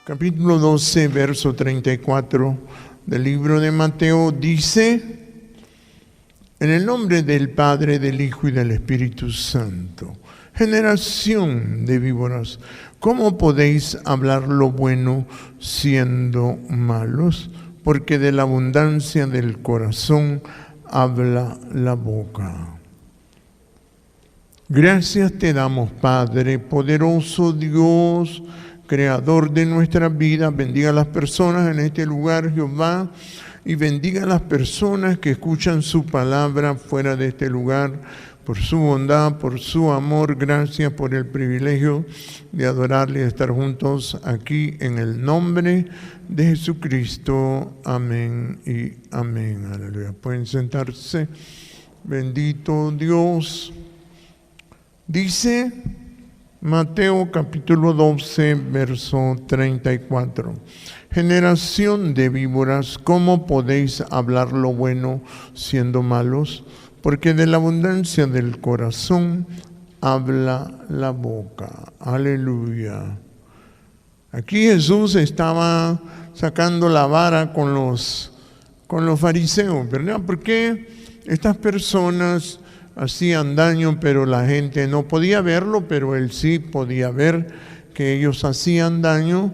capítulo 12, verso 34 del libro de Mateo, dice: en el nombre del Padre, del Hijo y del Espíritu Santo. Generación de víboras, ¿cómo podéis hablar lo bueno siendo malos? Porque de la abundancia del corazón habla la boca. Gracias te damos, Padre, poderoso Dios, Creador de nuestra vida. Bendiga a las personas en este lugar, Jehová, y bendiga a las personas que escuchan su palabra fuera de este lugar, por su bondad, por su amor. Gracias por el privilegio de adorarle y de estar juntos aquí en el nombre de Jesucristo. Amén y amén. Aleluya. Pueden sentarse. Bendito Dios. Dice Mateo capítulo 12, verso 34. Generación de víboras, ¿cómo podéis hablar lo bueno siendo malos? Porque de la abundancia del corazón habla la boca. Aleluya. Aquí Jesús estaba sacando la vara con los fariseos, ¿verdad? Porque estas personas hacían daño, pero la gente no podía verlo, pero él sí podía ver que ellos hacían daño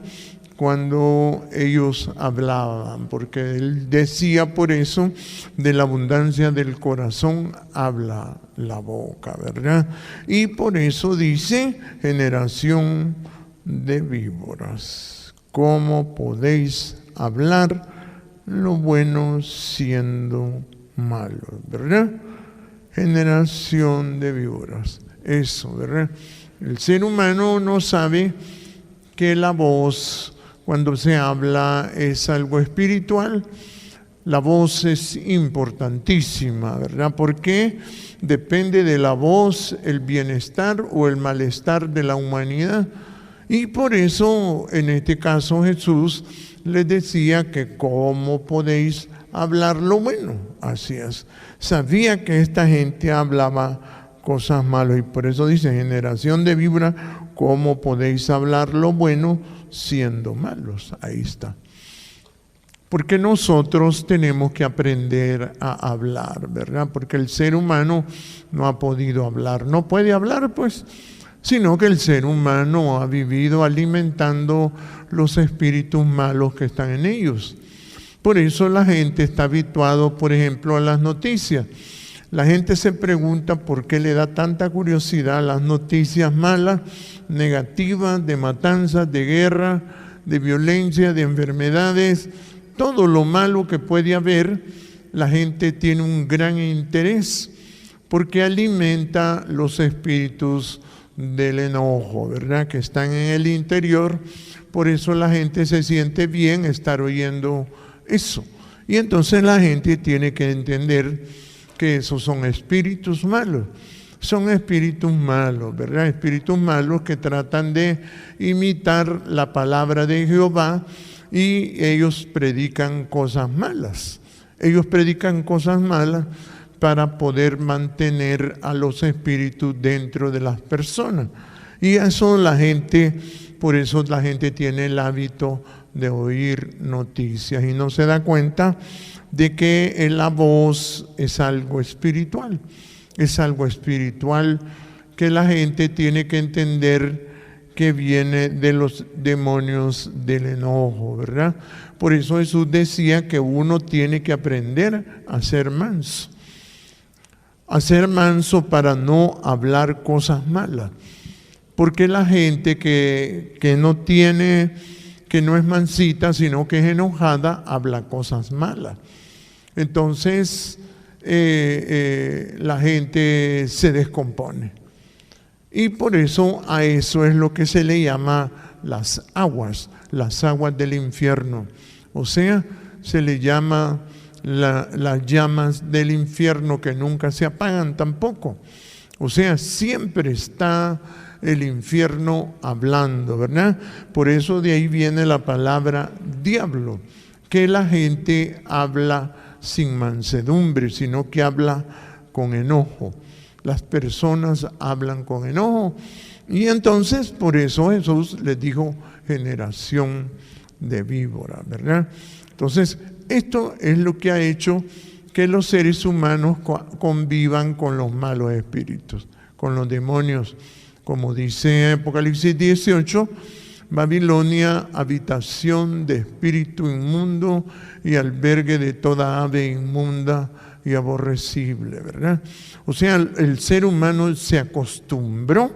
cuando ellos hablaban, porque él decía por eso, de la abundancia del corazón habla la boca, ¿verdad? Y por eso dice, generación de víboras, ¿cómo podéis hablar lo bueno siendo malos, ¿verdad? Generación de víboras, eso, ¿verdad? El ser humano no sabe que la voz, cuando se habla, es algo espiritual. La voz es importantísima, ¿verdad? Porque depende de la voz el bienestar o el malestar de la humanidad. Y por eso, en este caso, Jesús les decía que cómo podéis hablar lo bueno. Así es. Sabía que esta gente hablaba cosas malas y por eso dice, generación de víboras, ¿cómo podéis hablar lo bueno siendo malos? Ahí está. Porque nosotros tenemos que aprender a hablar, ¿verdad? Porque el ser humano no ha podido hablar. No puede hablar, pues, sino que el ser humano ha vivido alimentando los espíritus malos que están en ellos. Por eso la gente está habituado, por ejemplo, a las noticias. La gente se pregunta por qué le da tanta curiosidad a las noticias malas, negativas, de matanzas, de guerra, de violencia, de enfermedades. Todo lo malo que puede haber, la gente tiene un gran interés porque alimenta los espíritus del enojo, ¿verdad? Que están en el interior. Por eso la gente se siente bien estar oyendo eso. Y entonces la gente tiene que entender que esos son espíritus malos. Son espíritus malos, ¿verdad? Espíritus malos que tratan de imitar la palabra de Jehová y ellos predican cosas malas. Ellos predican cosas malas para poder mantener a los espíritus dentro de las personas. Y eso la gente, por eso la gente tiene el hábito de oír noticias y no se da cuenta de que la voz es algo espiritual. Es algo espiritual que la gente tiene que entender que viene de los demonios del enojo, ¿verdad? Por eso Jesús decía que uno tiene que aprender a ser manso. A ser manso para no hablar cosas malas. Porque la gente que no tiene, que no es mansita, sino que es enojada, habla cosas malas. Entonces, la gente se descompone. Y por eso a eso es lo que se le llama las aguas del infierno. O sea, se le llama las llamas del infierno que nunca se apagan tampoco. O sea, siempre está el infierno hablando, ¿verdad? Por eso de ahí viene la palabra diablo, que la gente habla sin mansedumbre, sino que habla con enojo. Las personas hablan con enojo Y entonces, por eso Jesús les dijo generación de víboras, ¿verdad? Entonces, esto es lo que ha hecho que los seres humanos convivan con los malos espíritus, con los demonios. Como dice Apocalipsis 18, Babilonia, habitación de espíritu inmundo y albergue de toda ave inmunda y aborrecible, ¿verdad? O sea, el ser humano se acostumbró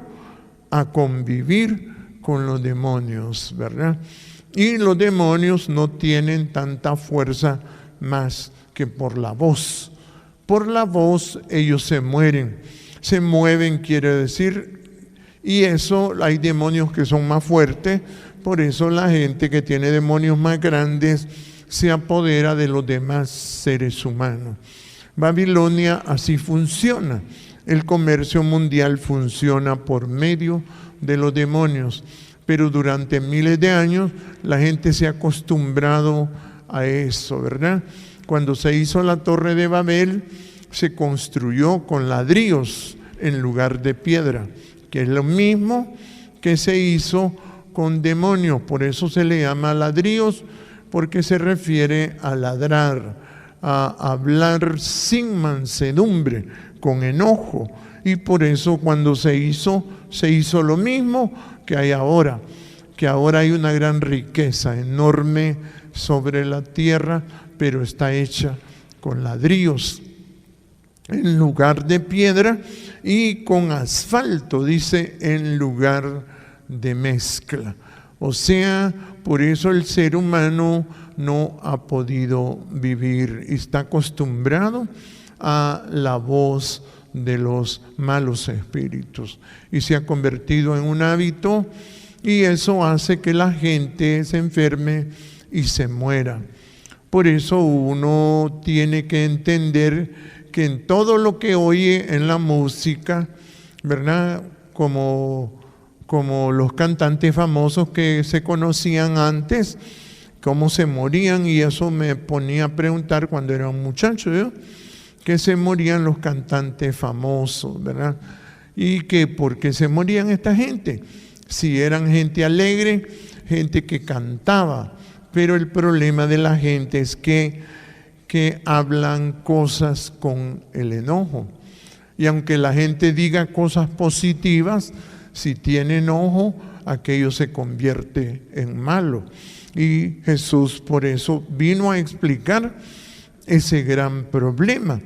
a convivir con los demonios, ¿verdad? Y los demonios no tienen tanta fuerza más que por la voz. Por la voz ellos se mueren, se mueven, quiere decir, y eso hay demonios que son más fuertes, por eso la gente que tiene demonios más grandes se apodera de los demás seres humanos. Babilonia así funciona. El comercio mundial funciona por medio de los demonios, pero durante miles de años la gente se ha acostumbrado a eso, ¿verdad? Cuando se hizo la Torre de Babel, se construyó con ladrillos en lugar de piedra, que es lo mismo que se hizo con demonios. Por eso se le llama ladrillos, porque se refiere a ladrar, a hablar sin mansedumbre, con enojo. Y por eso cuando se hizo lo mismo que hay ahora, que ahora hay una gran riqueza enorme sobre la tierra, pero está hecha con ladrillos en lugar de piedra y con asfalto, dice, en lugar de mezcla. O sea, por eso el ser humano no ha podido vivir y está acostumbrado a la voz de los malos espíritus y se ha convertido en un hábito, y eso hace que la gente se enferme y se muera. Por eso uno tiene que entender que en todo lo que oye en la música, ¿verdad? Como los cantantes famosos que se conocían antes, cómo se morían, y eso me ponía a preguntar cuando era un muchacho, ¿yo? Que se morían los cantantes famosos, ¿verdad? Y que por qué se morían esta gente, si eran gente alegre, gente que cantaba. Pero el problema de la gente es que hablan cosas con el enojo. Y aunque la gente diga cosas positivas, si tiene enojo, aquello se convierte en malo. Y Jesús por eso vino a explicar ese gran problema,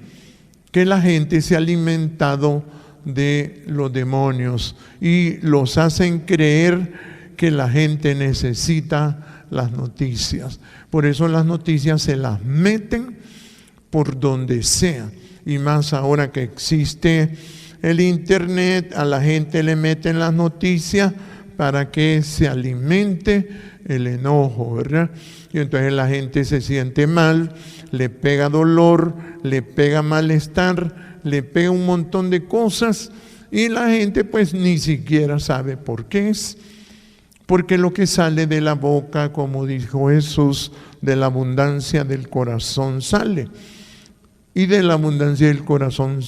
que la gente se ha alimentado de los demonios y los hacen creer que la gente necesita las noticias. Por eso las noticias se las meten por donde sea, y más ahora que existe el internet, a la gente le meten las noticias para que se alimente el enojo, ¿verdad? Y entonces la gente se siente mal, le pega dolor, le pega malestar, le pega un montón de cosas, y la gente pues ni siquiera sabe por qué es. Porque lo que sale de la boca, como dijo Jesús, de la abundancia del corazón sale. Y de la abundancia del corazón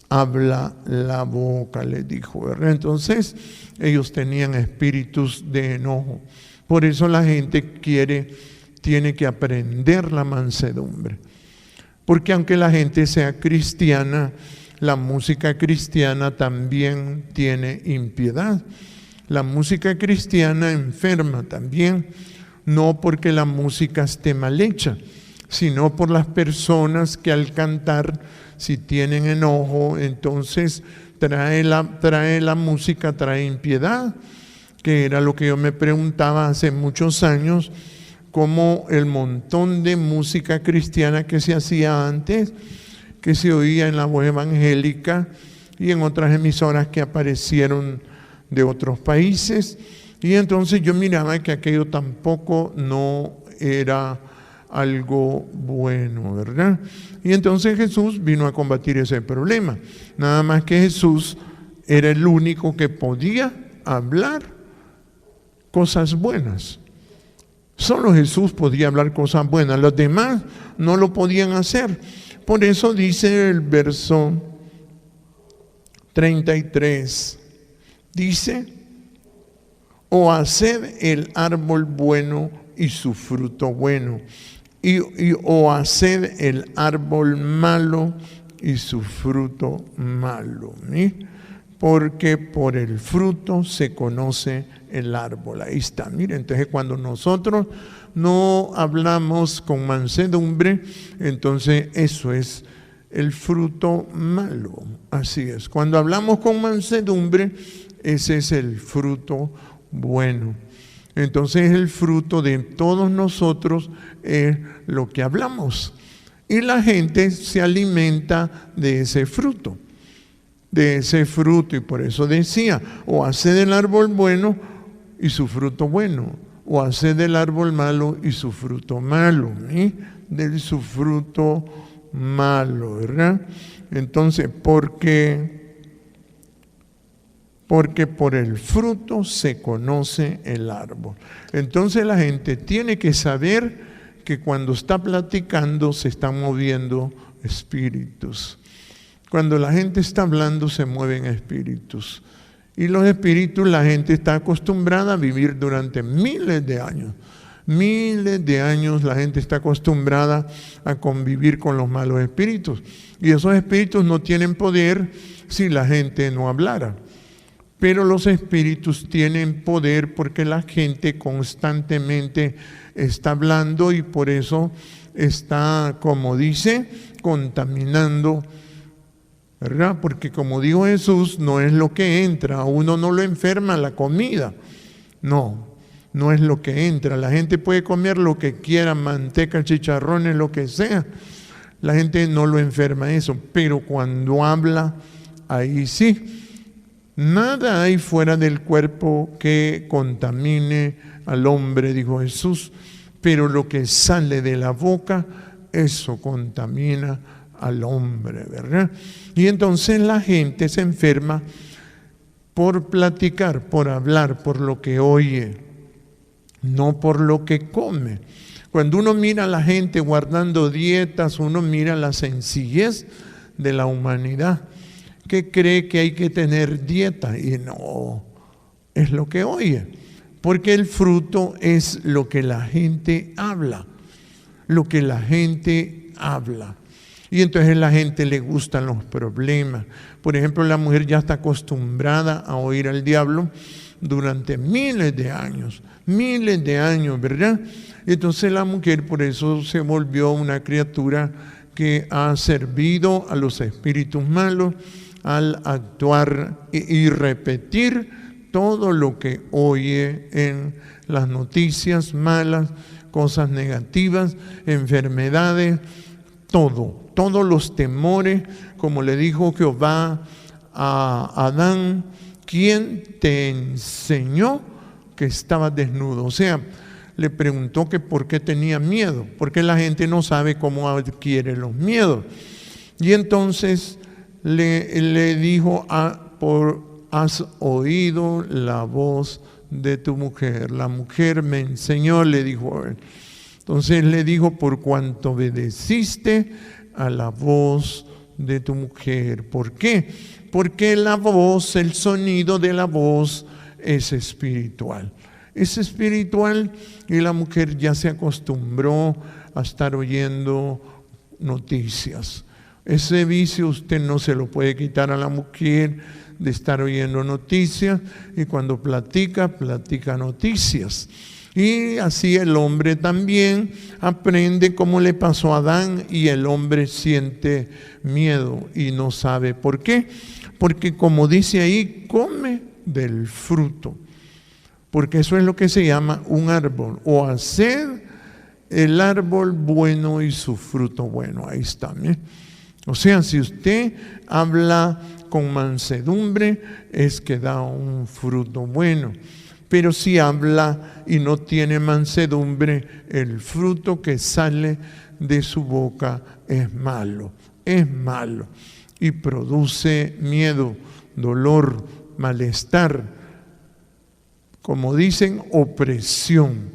habla la boca, les dijo, ¿verdad? Entonces, ellos tenían espíritus de enojo. Por eso la gente tiene que aprender la mansedumbre. Porque aunque la gente sea cristiana, la música cristiana también tiene impiedad. La música cristiana enferma también, no porque la música esté mal hecha, sino por las personas que al cantar, si tienen enojo, entonces trae la música, trae impiedad, que era lo que yo me preguntaba hace muchos años, cómo el montón de música cristiana que se hacía antes, que se oía en la voz evangélica y en otras emisoras que aparecieron de otros países, y entonces yo miraba que aquello tampoco no era algo bueno, ¿verdad? Y entonces Jesús vino a combatir ese problema. Nada más que Jesús era el único que podía hablar cosas buenas. Solo Jesús podía hablar cosas buenas, los demás no lo podían hacer. Por eso dice el verso 33 Dice, o haced el árbol bueno y su fruto bueno, o haced el árbol malo y su fruto malo. ¿Sí? Porque por el fruto se conoce el árbol. Ahí está. Mire, entonces cuando nosotros no hablamos con mansedumbre, entonces eso es el fruto malo. Así es. Cuando hablamos con mansedumbre, ese es el fruto bueno. Entonces el fruto de todos nosotros es lo que hablamos. Y la gente se alimenta de ese fruto. Y por eso decía, o haced el árbol bueno y su fruto bueno, o haced el árbol malo y su fruto malo, de su fruto malo, ¿verdad? Entonces, porque por el fruto se conoce el árbol. Entonces la gente tiene que saber que cuando está platicando se están moviendo espíritus. Cuando la gente está hablando se mueven espíritus. Y los espíritus, la gente está acostumbrada a vivir durante miles de años. Miles de años la gente está acostumbrada a convivir con los malos espíritus. Y esos espíritus no tienen poder si la gente no hablara. Pero los espíritus tienen poder porque la gente constantemente está hablando y por eso está, como dice, contaminando, ¿verdad? Porque como dijo Jesús, no es lo que entra, a uno no lo enferma la comida, no es lo que entra. La gente puede comer lo que quiera, manteca, chicharrones, lo que sea, la gente no lo enferma eso, pero cuando habla, ahí sí. Nada hay fuera del cuerpo que contamine al hombre, dijo Jesús, pero lo que sale de la boca, eso contamina al hombre, ¿verdad? Y entonces la gente se enferma por platicar, por hablar, por lo que oye, no por lo que come. Cuando uno mira a la gente guardando dietas, uno mira la sencillez de la humanidad, que cree que hay que tener dieta, y no, es lo que oye, porque el fruto es lo que la gente habla, y entonces a la gente le gustan los problemas. Por ejemplo, la mujer ya está acostumbrada a oír al diablo durante miles de años, ¿verdad? Entonces la mujer por eso se volvió una criatura que ha servido a los espíritus malos, al actuar y repetir todo lo que oye en las noticias malas, cosas negativas, enfermedades, todos los temores, como le dijo Jehová a Adán, ¿quién te enseñó que estabas desnudo? O sea, le preguntó que por qué tenía miedo, porque la gente no sabe cómo adquiere los miedos. Y entonces le dijo, has oído la voz de tu mujer. La mujer me enseñó, le dijo a él. Entonces le dijo, por cuanto obedeciste a la voz de tu mujer. ¿Por qué? Porque la voz, el sonido de la voz es espiritual. Es espiritual y la mujer ya se acostumbró a estar oyendo noticias. Ese vicio usted no se lo puede quitar a la mujer de estar oyendo noticias, y cuando platica noticias. Y así el hombre también aprende como le pasó a Adán, y el hombre siente miedo y no sabe por qué. Porque como dice ahí, come del fruto. Porque eso es lo que se llama un árbol. O hacer el árbol bueno y su fruto bueno. Ahí está, ¿eh? O sea, si usted habla con mansedumbre, es que da un fruto bueno. Pero si habla y no tiene mansedumbre, el fruto que sale de su boca es malo y produce miedo, dolor, malestar, como dicen, opresión,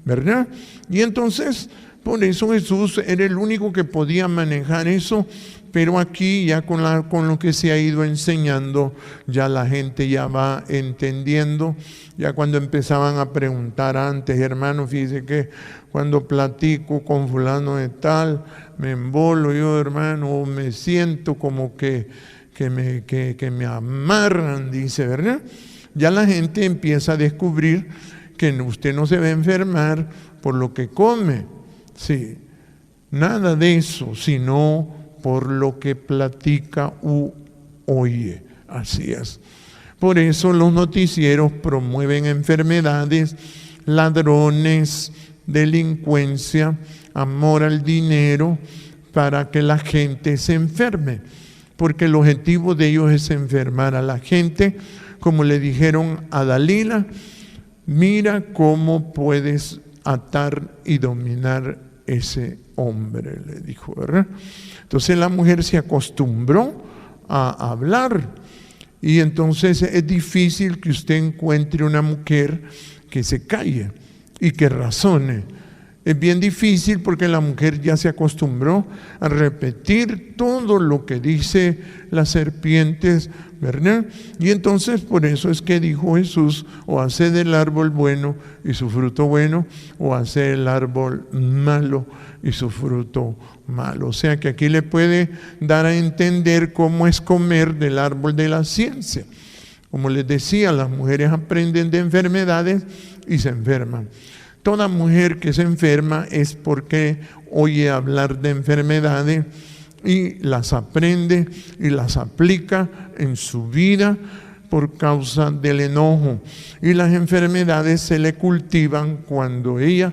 ¿verdad? Y entonces Por eso Jesús era el único que podía manejar eso, pero aquí ya con lo que se ha ido enseñando, ya la gente ya va entendiendo. Ya cuando empezaban a preguntar antes, hermano, fíjese que cuando platico con fulano de tal, me embolo yo, hermano, me siento como que me amarran, dice, ¿verdad? Ya la gente empieza a descubrir que usted no se va a enfermar por lo que come, sí, nada de eso, sino por lo que platica u oye. Así es. Por eso los noticieros promueven enfermedades, ladrones, delincuencia, amor al dinero, para que la gente se enferme. Porque el objetivo de ellos es enfermar a la gente, como le dijeron a Dalila, mira cómo puedes atar y dominar ese hombre, le dijo, ¿verdad? Entonces la mujer se acostumbró a hablar y entonces es difícil que usted encuentre una mujer que se calle y que razone. Es bien difícil porque la mujer ya se acostumbró a repetir todo lo que dice las serpientes, ¿verdad? Y entonces por eso es que dijo Jesús, o hace del árbol bueno y su fruto bueno, o hace el árbol malo y su fruto malo. O sea que aquí le puede dar a entender cómo es comer del árbol de la ciencia. Como les decía, las mujeres aprenden de enfermedades y se enferman. Toda mujer que se enferma es porque oye hablar de enfermedades y las aprende y las aplica en su vida por causa del enojo. Y las enfermedades se le cultivan cuando ella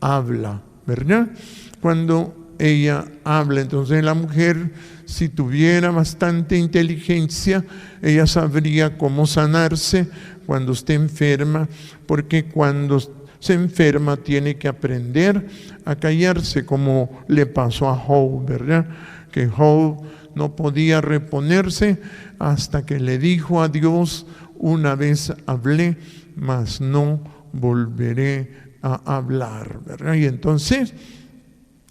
habla, ¿verdad? Cuando ella habla. Entonces la mujer, si tuviera bastante inteligencia, ella sabría cómo sanarse cuando esté enferma, porque cuando se enferma tiene que aprender a callarse, como le pasó a Job, ¿verdad? Que Job no podía reponerse hasta que le dijo a Dios, una vez hablé, mas no volveré a hablar, ¿verdad? Y entonces,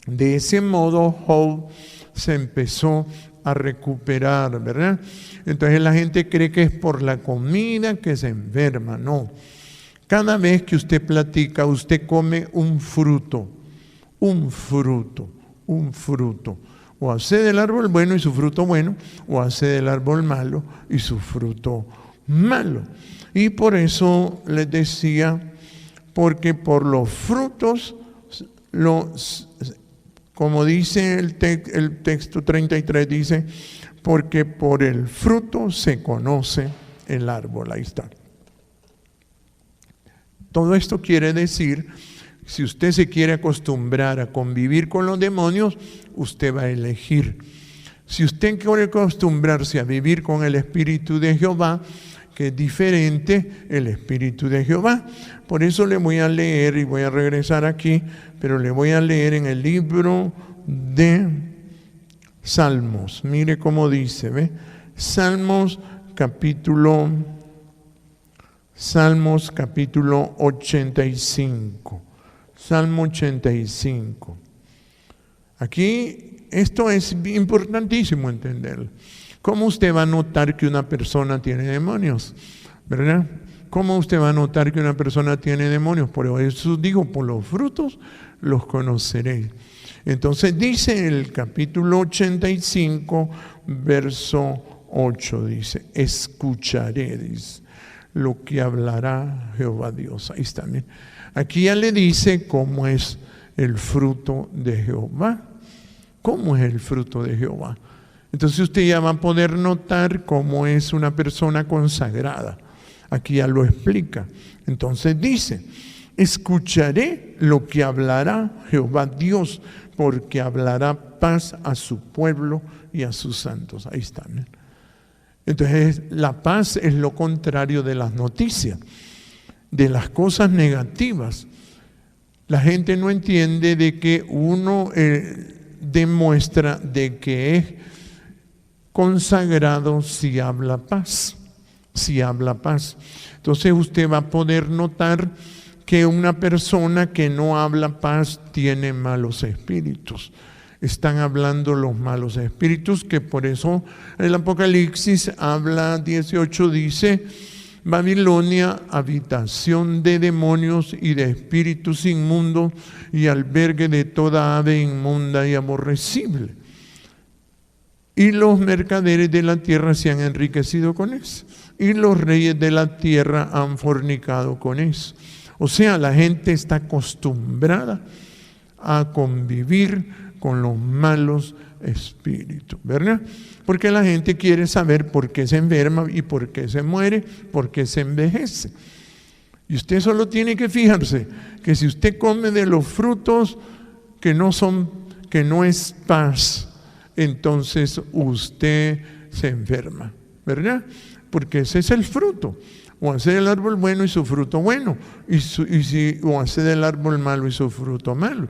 de ese modo, Job se empezó a recuperar, ¿verdad? Entonces la gente cree que es por la comida que se enferma, no. Cada vez que usted platica, usted come un fruto. O hace del árbol bueno y su fruto bueno, o hace del árbol malo y su fruto malo. Y por eso les decía, porque por los frutos, como dice el texto 33, dice, porque por el fruto se conoce el árbol. Ahí está. Todo esto quiere decir, si usted se quiere acostumbrar a convivir con los demonios, usted va a elegir. Si usted quiere acostumbrarse a vivir con el Espíritu de Jehová, que es diferente el Espíritu de Jehová. Por eso le voy a leer, y voy a regresar aquí, pero le voy a leer en el libro de Salmos. Mire cómo dice, ¿ve? Salmos capítulo 85. Salmo 85. Aquí, esto es importantísimo entenderlo. ¿Cómo usted va a notar que una persona tiene demonios? ¿Verdad? ¿Cómo usted va a notar que una persona tiene demonios? Por eso Jesús dijo, por los frutos los conoceréis. Entonces dice el capítulo 85, verso 8, dice, escucharéis lo que hablará Jehová Dios. Ahí está bien. Aquí ya le dice cómo es el fruto de Jehová. ¿Cómo es el fruto de Jehová? Entonces usted ya va a poder notar cómo es una persona consagrada. Aquí ya lo explica. Entonces dice, escucharé lo que hablará Jehová Dios, porque hablará paz a su pueblo y a sus santos. Ahí está, ¿no? Entonces la paz es lo contrario de las noticias, de las cosas negativas. La gente no entiende de que uno demuestra de que es consagrado si habla paz. Entonces usted va a poder notar que una persona que no habla paz tiene malos espíritus. Están hablando los malos espíritus, que por eso el Apocalipsis habla 18, dice: Babilonia, habitación de demonios y de espíritus inmundos y albergue de toda ave inmunda y aborrecible. Y los mercaderes de la tierra se han enriquecido con eso, y los reyes de la tierra han fornicado con eso. O sea, la gente está acostumbrada a convivir con los malos espíritus, ¿verdad? Porque la gente quiere saber por qué se enferma y por qué se muere, por qué se envejece. Y usted solo tiene que fijarse que si usted come de los frutos que no es paz, entonces usted se enferma, ¿verdad? Porque ese es el fruto. O hace del árbol bueno y su fruto bueno, o hace del árbol malo y su fruto malo.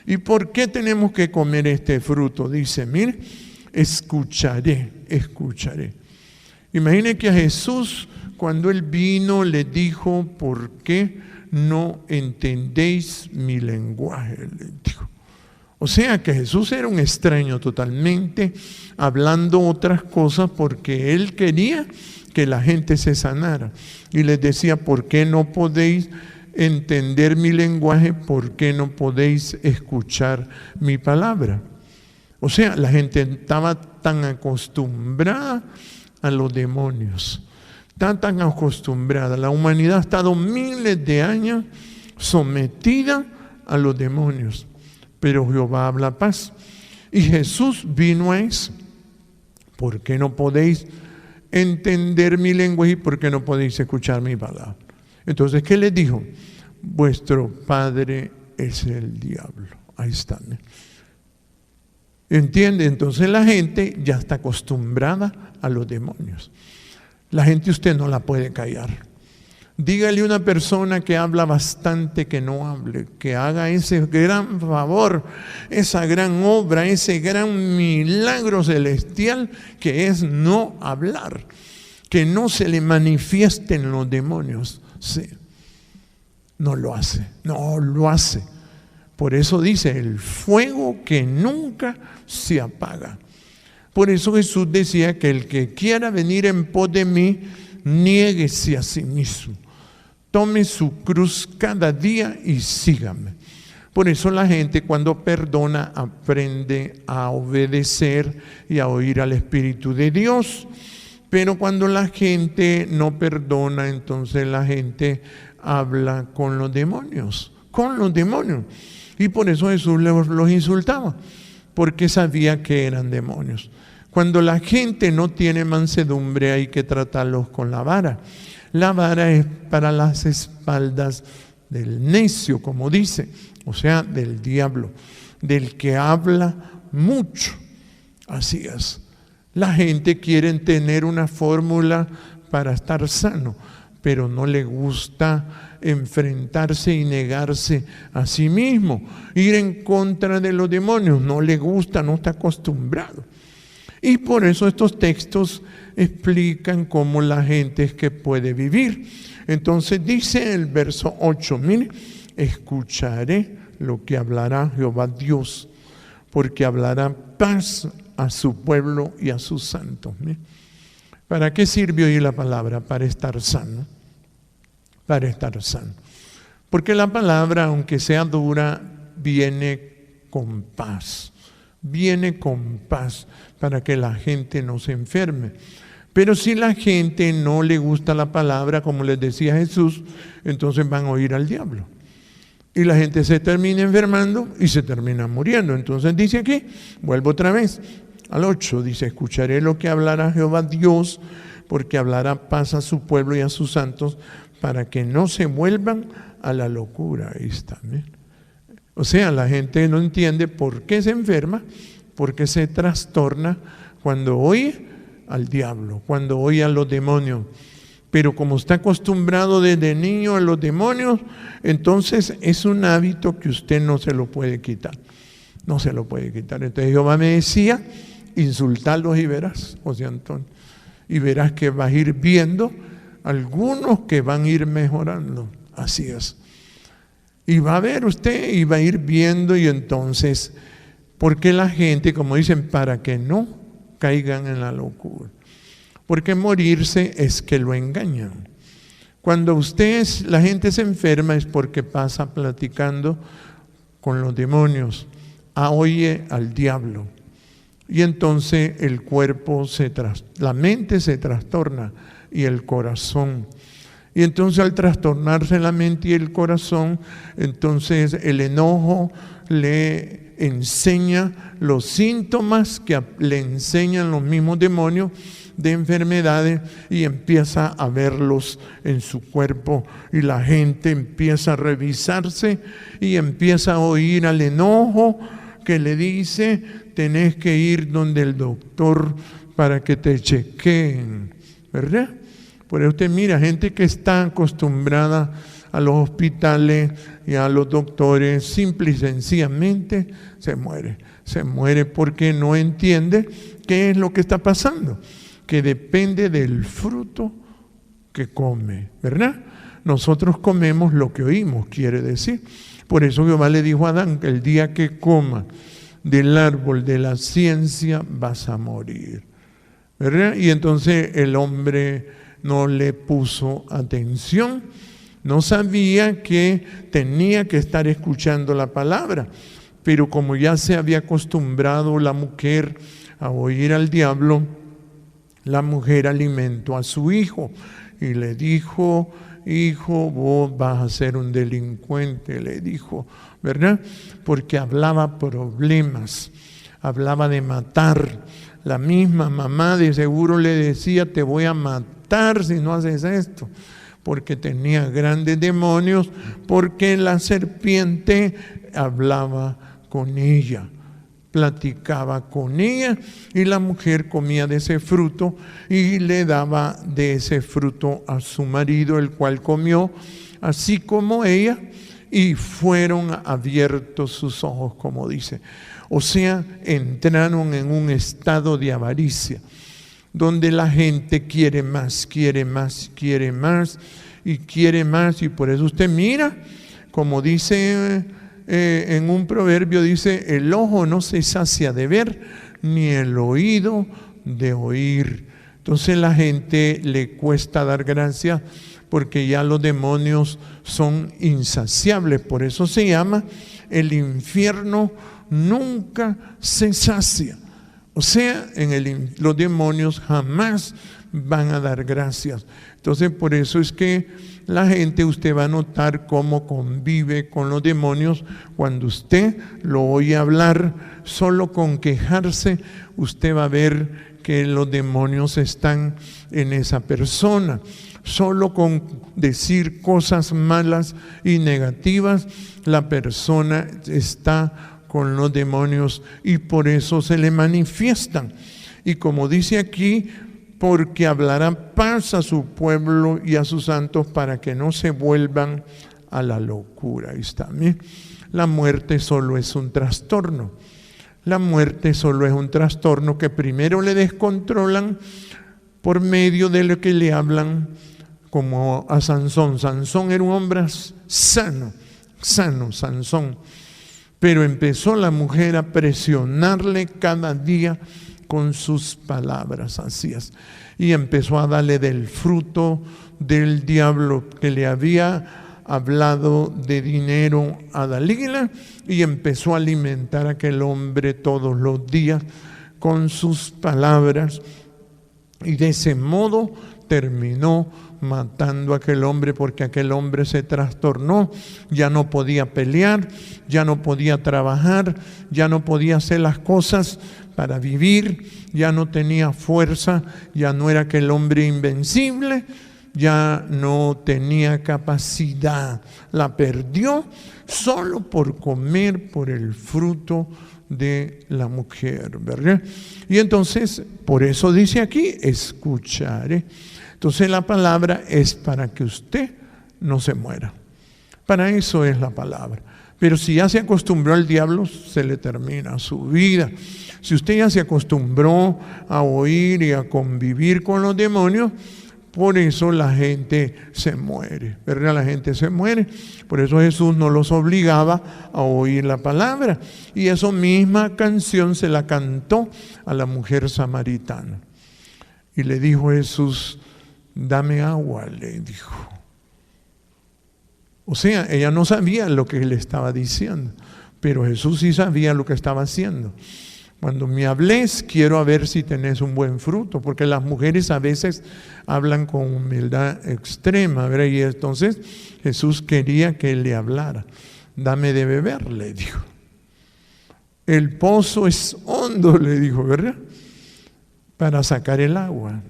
¿Y por qué tenemos que comer este fruto? Dice, mire, escucharé. Imagine que a Jesús, cuando Él vino, le dijo: ¿por qué no entendéis mi lenguaje? Le dijo. O sea que Jesús era un extraño totalmente, hablando otras cosas porque Él quería que la gente se sanara. Y les decía: ¿por qué no podéis entender mi lenguaje? ¿Por qué no podéis escuchar mi palabra? O sea, la gente estaba tan acostumbrada a los demonios, tan acostumbrada. La humanidad ha estado miles de años sometida a los demonios, pero Jehová habla paz. Y Jesús vino a eso. ¿Por qué no podéis entender mi lenguaje y por qué no podéis escuchar mi palabra? Entonces, ¿qué les dijo? Vuestro padre es el diablo. Ahí está. ¿Entiende? Entonces la gente ya está acostumbrada a los demonios. La gente usted no la puede callar. Dígale a una persona que habla bastante que no hable, que haga ese gran favor, esa gran obra, ese gran milagro celestial que es no hablar, que no se le manifiesten los demonios. Sí. No lo hace. Por eso dice: el fuego que nunca se apaga. Por eso Jesús decía que el que quiera venir en pos de mí, niéguese a sí mismo. Tome su cruz cada día y sígame. Por eso la gente, cuando perdona, aprende a obedecer y a oír al Espíritu de Dios. Pero cuando la gente no perdona, entonces la gente habla con los demonios. Y por eso Jesús los insultaba, porque sabía que eran demonios. Cuando la gente no tiene mansedumbre, hay que tratarlos con la vara. La vara es para las espaldas del necio, como dice, o sea, del diablo, del que habla mucho. Así es. La gente quiere tener una fórmula para estar sano, pero no le gusta enfrentarse y negarse a sí mismo, ir en contra de los demonios. No le gusta, no está acostumbrado. Y por eso estos textos explican cómo la gente es que puede vivir. Entonces dice el verso 8, mire: escucharé lo que hablará Jehová Dios, porque hablará paz a su pueblo y a sus santos. ¿Mire? ¿Para qué sirve oír la palabra? Para estar sano. Para estar sano. Porque la palabra, aunque sea dura, viene con paz. Viene con paz para que la gente no se enferme. Pero si la gente no le gusta la palabra, como les decía Jesús, entonces van a oír al diablo. Y la gente se termina enfermando y se termina muriendo. Entonces dice aquí, vuelvo otra vez, al 8, dice: escucharé lo que hablará Jehová Dios, porque hablará paz a su pueblo y a sus santos, para que no se vuelvan a la locura. Ahí está, ¿eh? O sea, la gente no entiende por qué se enferma, por qué se trastorna cuando oye al diablo, cuando oye a los demonios. Pero como está acostumbrado desde niño a los demonios, entonces es un hábito que usted no se lo puede quitar. No se lo puede quitar. Entonces Jehová me decía: insultarlos y verás, José Antonio. Y verás que vas a ir viendo algunos que van a ir mejorando. Así es. Y va a ver usted y va a ir viendo, y entonces, porque la gente, como dicen, para que no caigan en la locura. Porque morirse es que lo engañan. Cuando la gente se enferma es porque pasa platicando con los demonios, oye al diablo. Y entonces el cuerpo la mente se trastorna y el corazón. Y entonces al trastornarse la mente y el corazón, entonces el enojo le enseña los síntomas que le enseñan los mismos demonios de enfermedades, y empieza a verlos en su cuerpo, y la gente empieza a revisarse y empieza a oír al enojo que le dice: tenés que ir donde el doctor para que te chequeen, ¿verdad? Por eso usted mira gente que está acostumbrada a los hospitales y a los doctores, simple y sencillamente se muere porque no entiende qué es lo que está pasando, que depende del fruto que come, ¿verdad? Nosotros comemos lo que oímos, quiere decir. Por eso Jehová le dijo a Adán que el día que coma del árbol de la ciencia vas a morir, ¿verdad? Y entonces el hombre no le puso atención, no sabía que tenía que estar escuchando la palabra, pero como ya se había acostumbrado la mujer a oír al diablo, la mujer alimentó a su hijo y le dijo: hijo, vos vas a ser un delincuente, le dijo, ¿verdad? Porque hablaba problemas, hablaba de matar. La misma mamá de seguro le decía: te voy a matar si no haces esto, porque tenía grandes demonios, porque la serpiente hablaba con ella, platicaba con ella, y la mujer comía de ese fruto y le daba de ese fruto a su marido, el cual comió así como ella, y fueron abiertos sus ojos, como dice. O sea, entraron en un estado de avaricia, donde la gente quiere más, quiere más, quiere más y quiere más. Y por eso usted mira, como dice en un proverbio, dice: el ojo no se sacia de ver, ni el oído de oír. Entonces la gente le cuesta dar gracias, porque ya los demonios son insaciables. Por eso se llama: el infierno nunca se sacia. O sea, los demonios jamás van a dar gracias. Entonces, por eso es que la gente, usted va a notar cómo convive con los demonios. Cuando usted lo oye hablar, solo con quejarse, usted va a ver que los demonios están en esa persona. Solo con decir cosas malas y negativas, la persona está con los demonios, y por eso se le manifiestan. Y como dice aquí: porque hablará paz a su pueblo y a sus santos, para que no se vuelvan a la locura. Ahí está. La muerte solo es un trastorno. La muerte solo es un trastorno que primero le descontrolan por medio de lo que le hablan, como a Sansón. Sansón era un hombre sano, Sansón. Pero empezó la mujer a presionarle cada día con sus palabras, así es. Y empezó a darle del fruto del diablo, que le había hablado de dinero a Dalila, y empezó a alimentar a aquel hombre todos los días con sus palabras, y de ese modo terminó matando a aquel hombre, porque aquel hombre se trastornó, ya no podía pelear, ya no podía trabajar, ya no podía hacer las cosas para vivir, ya no tenía fuerza, ya no era aquel hombre invencible, ya no tenía capacidad, la perdió solo por comer por el fruto de la mujer, ¿verdad? Y entonces, por eso dice aquí: escucharé. Entonces la palabra es para que usted no se muera. Para eso es la palabra. Pero si ya se acostumbró al diablo, se le termina su vida. Si usted ya se acostumbró a oír y a convivir con los demonios, Por eso la gente se muere, ¿verdad? La gente se muere. Por eso Jesús no los obligaba a oír la palabra. Y esa misma canción se la cantó a la mujer samaritana. Y le dijo Jesús, dame agua, le dijo. O sea, ella no sabía lo que le estaba diciendo, pero Jesús sí sabía lo que estaba haciendo. Cuando me hables, quiero ver si tenés un buen fruto, porque las mujeres a veces hablan con humildad extrema, ¿verdad? Y entonces Jesús quería que él le hablara. Dame de beber, le dijo. El pozo es hondo, le dijo, ¿verdad? Para sacar el agua.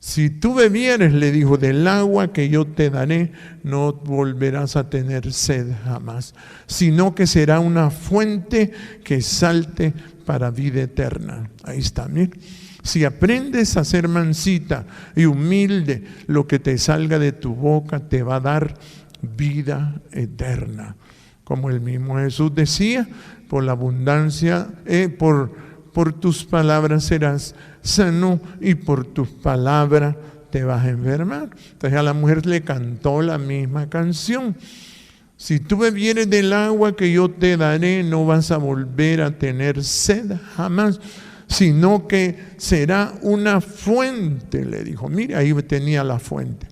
Si tú bebieres, le dijo, del agua que yo te daré, no volverás a tener sed jamás, sino que será una fuente que salte para vida eterna. Ahí está, miren. Si aprendes a ser mansita y humilde, lo que te salga de tu boca te va a dar vida eterna. Como el mismo Jesús decía, por la abundancia, por tus palabras serás sano y por tus palabras te vas a enfermar. Entonces a la mujer le cantó la misma canción. Si tú bebieres del agua que yo te daré, no vas a volver a tener sed jamás, sino que será una fuente, le dijo. Mire, ahí tenía la fuente.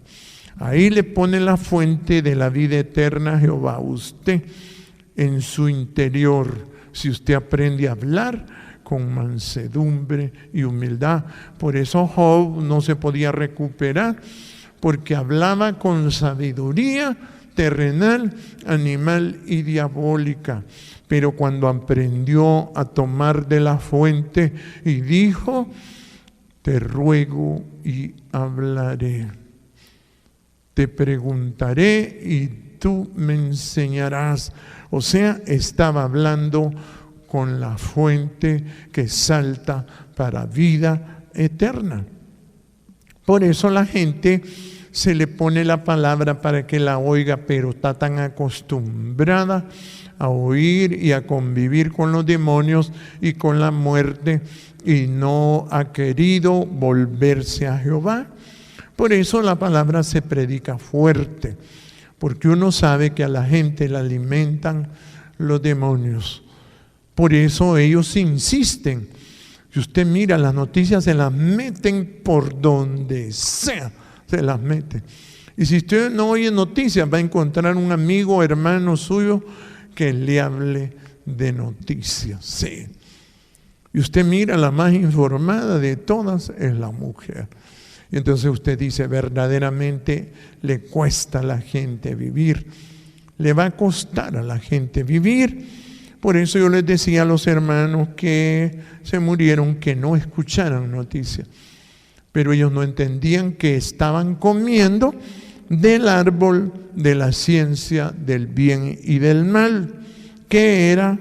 Ahí le pone la fuente de la vida eterna a Jehová. Usted en su interior, si usted aprende a hablar con mansedumbre y humildad. Por eso Job no se podía recuperar, porque hablaba con sabiduría terrenal, animal y diabólica. Pero cuando aprendió a tomar de la fuente y dijo, te ruego y hablaré, te preguntaré y tú me enseñarás. O sea, estaba hablando con la fuente que salta para vida eterna. Por eso la gente se le pone la palabra para que la oiga, pero está tan acostumbrada a oír y a convivir con los demonios y con la muerte, y no ha querido volverse a Jehová. Por eso la palabra se predica fuerte, porque uno sabe que a la gente la alimentan los demonios. Por eso ellos insisten. Si usted mira las noticias, se las meten por donde sea, se las meten. Y si usted no oye noticias, va a encontrar un amigo o hermano suyo que le hable de noticias. Sí. Y usted mira, la más informada de todas es la mujer. Y entonces usted dice, verdaderamente le cuesta a la gente vivir. Le va a costar a la gente vivir. Por eso yo les decía a los hermanos que se murieron que no escucharan noticias. Pero ellos no entendían que estaban comiendo del árbol de la ciencia del bien y del mal, que era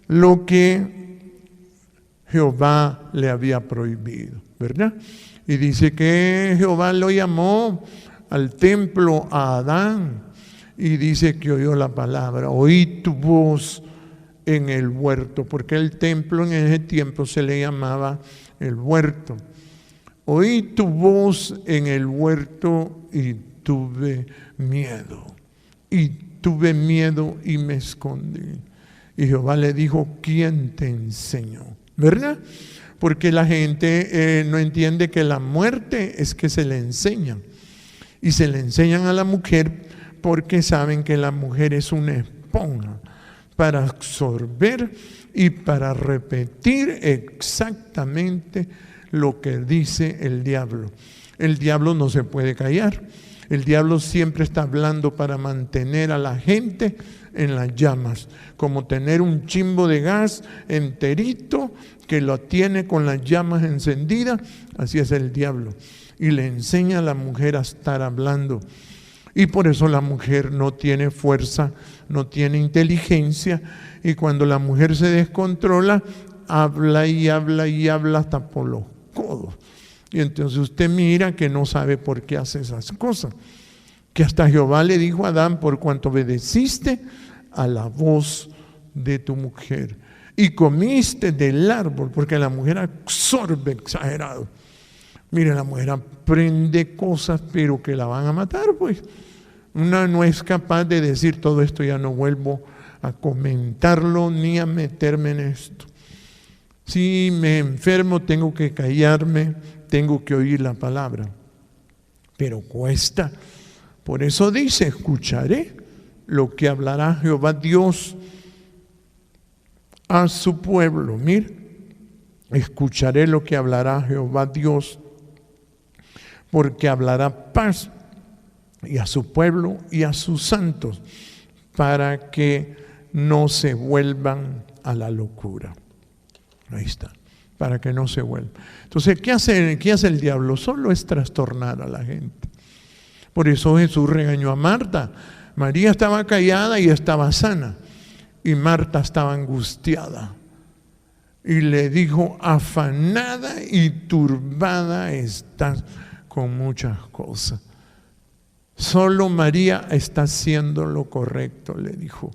lo que Jehová le había prohibido, ¿verdad? Y dice que Jehová lo llamó al templo a Adán y dice que oyó la palabra, oí tu voz en el huerto, porque el templo en ese tiempo se le llamaba el huerto. Oí tu voz en el huerto y tuve miedo. Y tuve miedo y me escondí. Y Jehová le dijo, ¿quién te enseñó? ¿Verdad? Porque la gente no entiende que la muerte es que se le enseñan. Y se le enseñan a la mujer porque saben que la mujer es una esponja para absorber y para repetir exactamente lo que dice el diablo. El diablo no se puede callar. El diablo siempre está hablando para mantener a la gente en las llamas, como tener un chimbo de gas enterito que lo tiene con las llamas encendidas. Así es el diablo. Y le enseña a la mujer a estar hablando. Y por eso la mujer no tiene fuerza, no tiene inteligencia. Y cuando la mujer se descontrola, habla y habla y habla hasta por los codos. Y entonces usted mira que no sabe por qué hace esas cosas. Que hasta Jehová le dijo a Adán, por cuanto obedeciste a la voz de tu mujer y comiste del árbol, porque la mujer absorbe exagerado. Mire, la mujer aprende cosas, pero que la van a matar, pues. Una no es capaz de decir todo esto, ya no vuelvo a comentarlo ni a meterme en esto. Si me enfermo, tengo que callarme, tengo que oír la palabra. Pero cuesta. Por eso dice, escucharé lo que hablará Jehová Dios a su pueblo. Mire, escucharé lo que hablará Jehová Dios, porque hablará paz y a su pueblo y a sus santos, para que no se vuelvan a la locura. Ahí está, para que no se vuelvan. Entonces, ¿qué hace el diablo? Solo es trastornar a la gente. Por eso Jesús regañó a Marta. María estaba callada y estaba sana, y Marta estaba angustiada. Y le dijo, afanada y turbada estás con muchas cosas. Solo María está haciendo lo correcto, le dijo.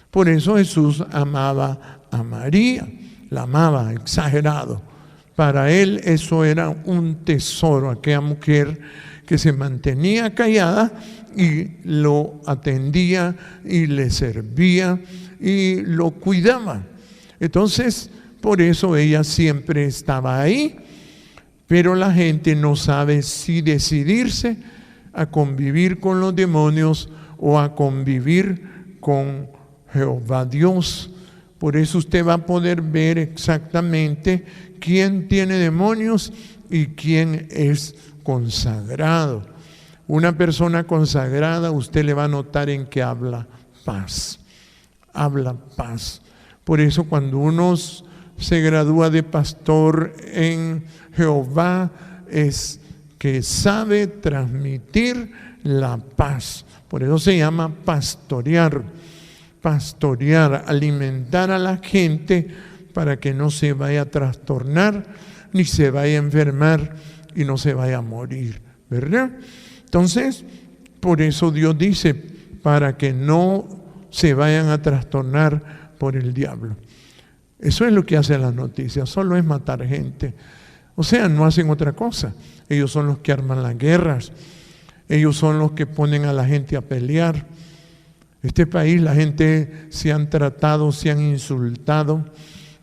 Por eso Jesús amaba a María, la amaba exagerado. Para él eso era un tesoro, aquella mujer que se mantenía callada y lo atendía y le servía y lo cuidaba. Entonces, por eso ella siempre estaba ahí, pero la gente no sabe si decidirse a convivir con los demonios o a convivir con Jehová Dios. Por eso usted va a poder ver exactamente quién tiene demonios y quién es consagrado. Una persona consagrada, usted le va a notar en que habla paz. Habla paz. Por eso cuando uno se gradúa de pastor en Jehová, es que sabe transmitir la paz. Por eso se llama pastorear. Pastorear, alimentar a la gente para que no se vaya a trastornar, ni se vaya a enfermar y no se vaya a morir, ¿verdad? Entonces, por eso Dios dice, para que no se vayan a trastornar por el diablo. Eso es lo que hacen las noticias, solo es matar gente. O sea, no hacen otra cosa. Ellos son los que arman las guerras. Ellos son los que ponen a la gente a pelear. Este país, la gente se han tratado, se han insultado.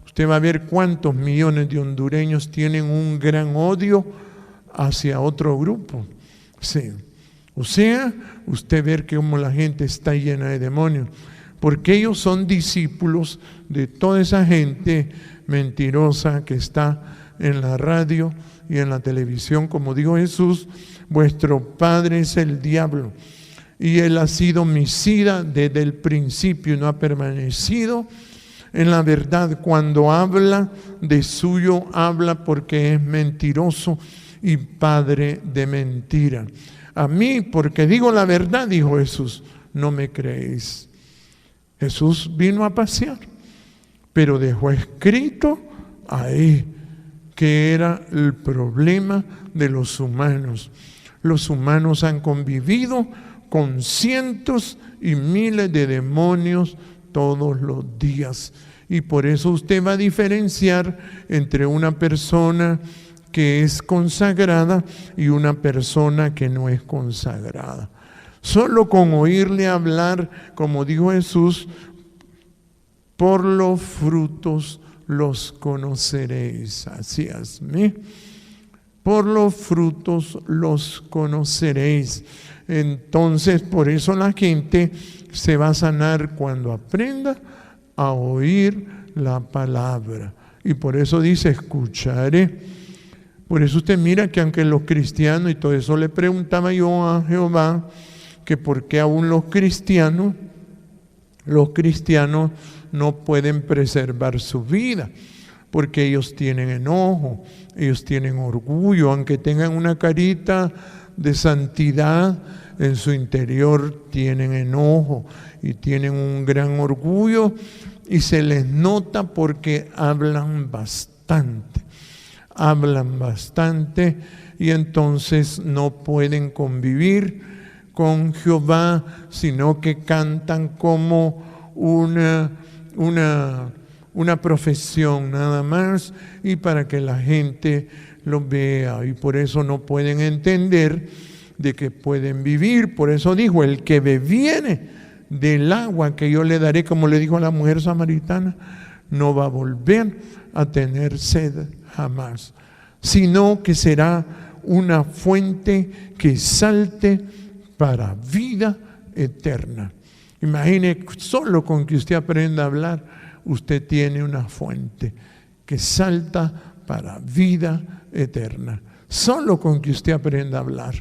Usted va a ver cuántos millones de hondureños tienen un gran odio hacia otro grupo. Sí. O sea, usted ve que como la gente está llena de demonios, porque ellos son discípulos de toda esa gente mentirosa que está en la radio y en la televisión. Como dijo Jesús, vuestro padre es el diablo, y él ha sido homicida desde el principio y no ha permanecido en la verdad. Cuando habla de suyo, habla porque es mentiroso y padre de mentira. A mí, porque digo la verdad, dijo Jesús, no me creéis. Jesús vino a pasear, pero dejó escrito ahí que era el problema de los humanos. Los humanos han convivido con cientos y miles de demonios todos los días. Y por eso usted va a diferenciar entre una persona que es consagrada y una persona que no es consagrada. Solo con oírle hablar, como dijo Jesús, por los frutos los conoceréis. Así es, por los frutos los conoceréis. Entonces, por eso la gente se va a sanar cuando aprenda a oír la palabra. Y por eso dice, escucharé. Por eso usted mira que aunque los cristianos, y todo eso le preguntaba yo a Jehová, que por qué aún los cristianos no pueden preservar su vida, porque ellos tienen enojo, ellos tienen orgullo, aunque tengan una carita de santidad, en su interior tienen enojo y tienen un gran orgullo, y se les nota porque hablan bastante, y entonces no pueden convivir con Jehová, sino que cantan como una profesión nada más, y para que la gente los vea, y por eso no pueden entender de que pueden vivir. Por eso dijo, el que bebiere del agua que yo le daré, como le dijo a la mujer samaritana, no va a volver a tener sed jamás, sino que será una fuente que salte para vida eterna. Imagine, solo con que usted aprenda a hablar, usted tiene una fuente que salta para vida eterna. Solo con que usted aprenda a hablar.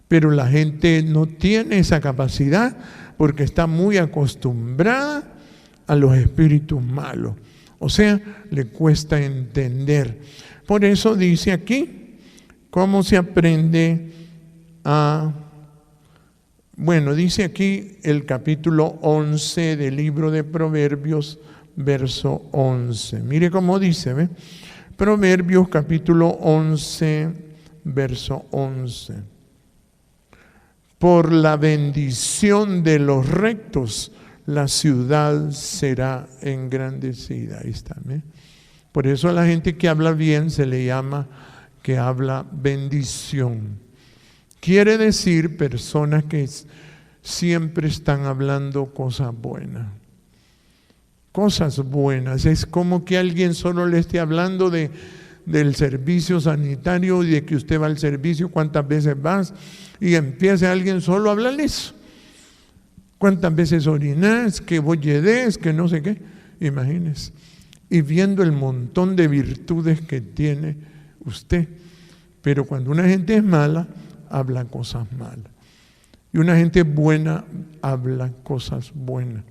Pero la gente no tiene esa capacidad porque está muy acostumbrada a los espíritus malos. O sea, le cuesta entender. Por eso dice aquí, ¿cómo se aprende a...? Bueno, dice aquí el capítulo 11 del libro de Proverbios, verso 11. Mire cómo dice, ¿ve? Proverbios capítulo 11, verso 11. Por la bendición de los rectos, la ciudad será engrandecida. Ahí está, ¿ve? Por eso a la gente que habla bien se le llama que habla bendición. Quiere decir personas que siempre están hablando cosas buenas. Cosas buenas. Es como que alguien solo le esté hablando del servicio sanitario y de que usted va al servicio, cuántas veces vas, y empieza alguien solo a hablar eso. Cuántas veces orinás, que bolledes, que no sé qué. Imagínese. Y viendo el montón de virtudes que tiene usted. Pero cuando una gente es mala, habla cosas malas. Y una gente buena habla cosas buenas.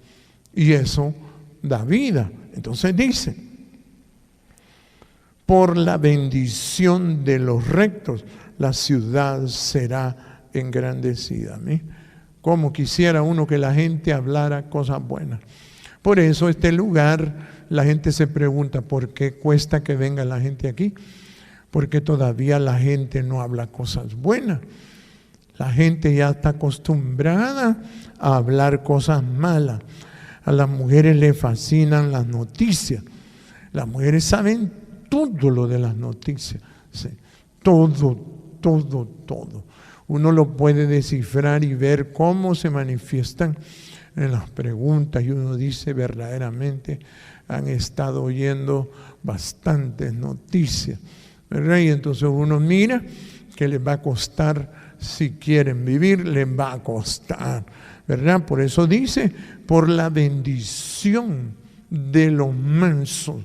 Y eso da vida. Entonces dice, por la bendición de los rectos, la ciudad será engrandecida. ¿Sí? Como quisiera uno que la gente hablara cosas buenas. Por eso este lugar, la gente se pregunta, ¿por qué cuesta que venga la gente aquí? Porque todavía la gente no habla cosas buenas. La gente ya está acostumbrada a hablar cosas malas. A las mujeres les fascinan las noticias. Las mujeres saben todo lo de las noticias. Sí. Todo. Uno lo puede descifrar y ver cómo se manifiestan en las preguntas. Y uno dice, verdaderamente han estado oyendo bastantes noticias, ¿verdad? Y entonces uno mira que les va a costar, si quieren vivir, les va a costar, ¿verdad? Por eso dice, por la bendición de los mansos,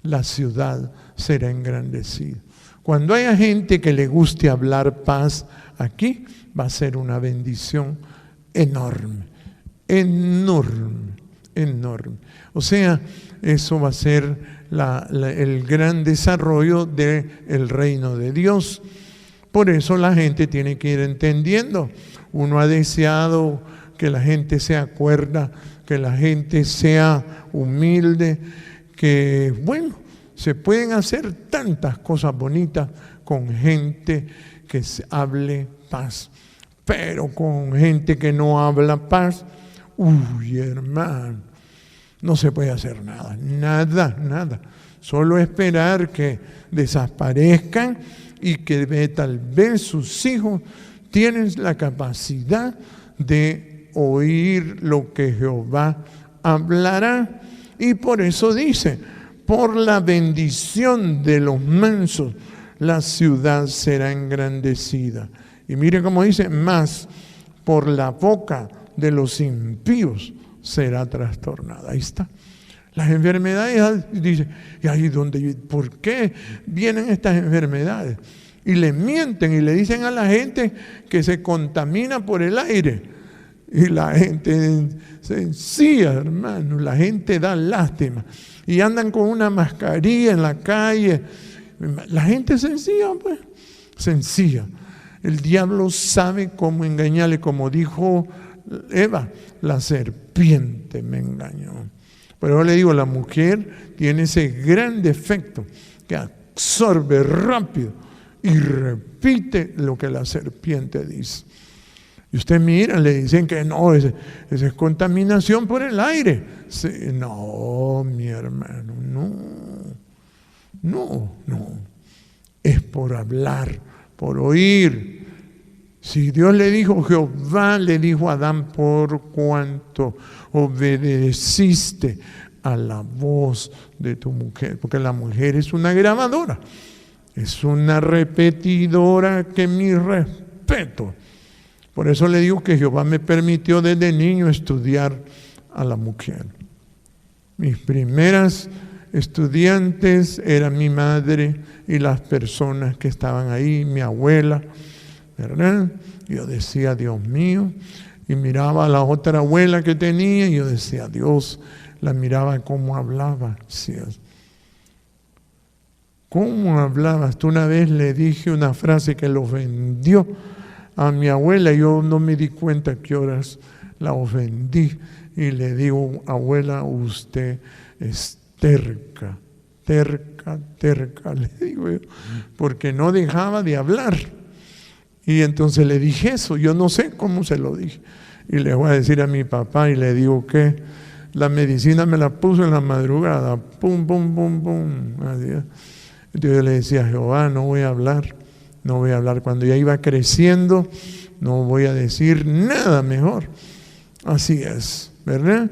la ciudad será engrandecida. Cuando haya gente que le guste hablar paz aquí, va a ser una bendición enorme. O sea, eso va a ser el gran desarrollo del reino de Dios. Por eso la gente tiene que ir entendiendo. Uno ha deseado que la gente sea cuerda, que la gente sea humilde, que bueno, se pueden hacer tantas cosas bonitas con gente que hable paz. Pero con gente que no habla paz, uy, hermano, no se puede hacer nada. Solo esperar que desaparezcan y que tal vez sus hijos tienen la capacidad de oír lo que Jehová hablará. Y por eso dice, por la bendición de los mansos, la ciudad será engrandecida. Y mire cómo dice, más por la boca de los impíos será trastornada. Ahí está. Las enfermedades, dice, ¿y ahí dónde? ¿Por qué vienen estas enfermedades? Y le mienten y le dicen a la gente que se contamina por el aire. Y la gente sencilla, hermano, la gente da lástima. Y andan con una mascarilla en la calle. La gente sencilla, pues, sencilla. El diablo sabe cómo engañarle, como dijo Eva, la serpiente me engañó. Pero yo le digo, la mujer tiene ese gran defecto que absorbe rápido y repite lo que la serpiente dice. Y usted mira, le dicen que no, esa es contaminación por el aire. Sí, no, mi hermano, no. Es por hablar, por oír. Si Dios le dijo, Jehová le dijo a Adán, por cuanto obedeciste a la voz de tu mujer, porque la mujer es una grabadora, es una repetidora que mi respeto. Por eso le digo que Jehová me permitió desde niño estudiar a la mujer. Mis primeras estudiantes eran mi madre y las personas que estaban ahí, mi abuela, ¿verdad? Yo decía, Dios mío, y miraba a la otra abuela que tenía y yo decía, Dios, la miraba cómo hablaba. Sí. ¿Cómo hablaba? Hasta una vez le dije una frase que lo ofendió a mi abuela, yo no me di cuenta qué horas la ofendí y le digo, abuela, usted es terca, terca, terca, le digo yo, porque no dejaba de hablar. Y entonces le dije eso, yo no sé cómo se lo dije. Y le voy a decir a mi papá y le digo que la medicina me la puso en la madrugada, pum, pum, pum, pum. Entonces yo le decía, Jehová, no voy a hablar. No voy a hablar. Cuando ya iba creciendo, no voy a decir nada mejor. Así es, ¿verdad?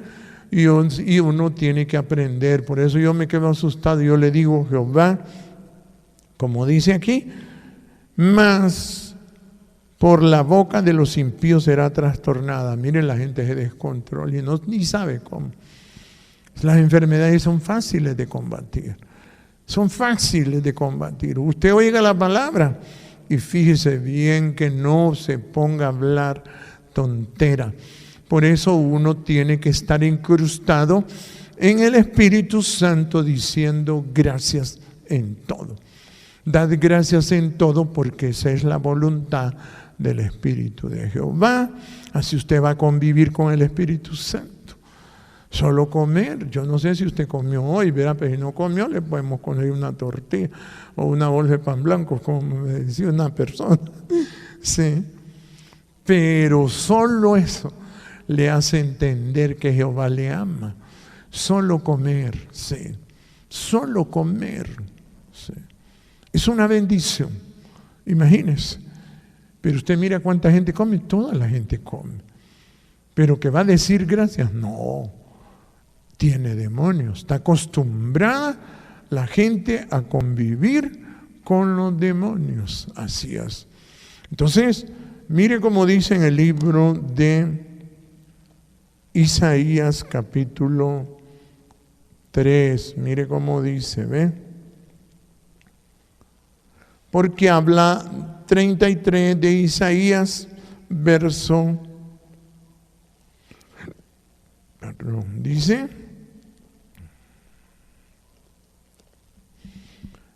Y uno tiene que aprender. Por eso yo me quedo asustado. Yo le digo, Jehová, como dice aquí, mas por la boca de los impíos será trastornada. Miren, la gente se descontrola y ni sabe cómo. Las enfermedades son fáciles de combatir. Son fáciles de combatir. Usted oiga la palabra y fíjese bien que no se ponga a hablar tontera. Por eso uno tiene que estar incrustado en el Espíritu Santo diciendo gracias en todo. Dad gracias en todo porque esa es la voluntad del Espíritu de Jehová. Así usted va a convivir con el Espíritu Santo. Solo comer, yo no sé si usted comió hoy, verá, pero si no comió le podemos poner una tortilla o una bolsa de pan blanco, como me decía una persona. Sí. Pero solo eso le hace entender que Jehová le ama. Solo comer, sí. Solo comer, sí. Es una bendición, imagínese. Pero usted mira cuánta gente come, toda la gente come. Pero que va a decir gracias, no. Tiene demonios, está acostumbrada la gente a convivir con los demonios, así es. Entonces, mire cómo dice en el libro de Isaías capítulo 3, mire cómo dice, ¿ve? Porque habla 33 de Isaías, verso, dice,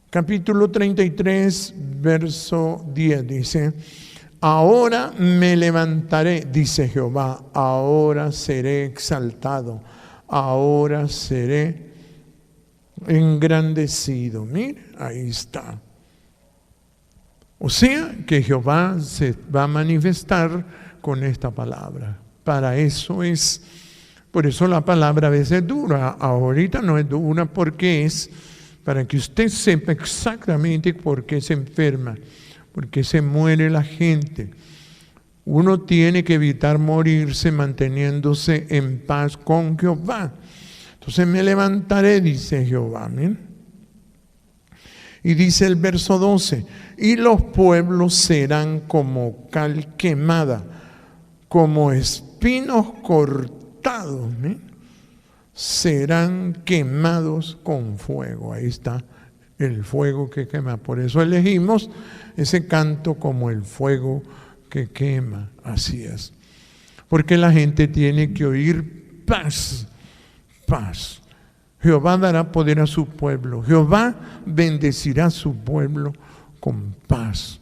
capítulo 33, verso 10, dice, ahora me levantaré, dice Jehová, ahora seré exaltado, ahora seré engrandecido. Mire, ahí está. O sea, que Jehová se va a manifestar con esta palabra. Para eso es, por eso la palabra a veces es dura. Ahorita no es dura porque es para que usted sepa exactamente por qué se enferma, por qué se muere la gente. Uno tiene que evitar morirse manteniéndose en paz con Jehová. Entonces me levantaré, dice Jehová. ¿Bien? Y dice el verso 12, y los pueblos serán como cal quemada, como espinos cortados, ¿bien? Serán quemados con fuego. Ahí está el fuego que quema. Por eso elegimos ese canto como el fuego que quema. Así es. Porque la gente tiene que oír paz, paz. Jehová dará poder a su pueblo. Jehová bendecirá a su pueblo con paz.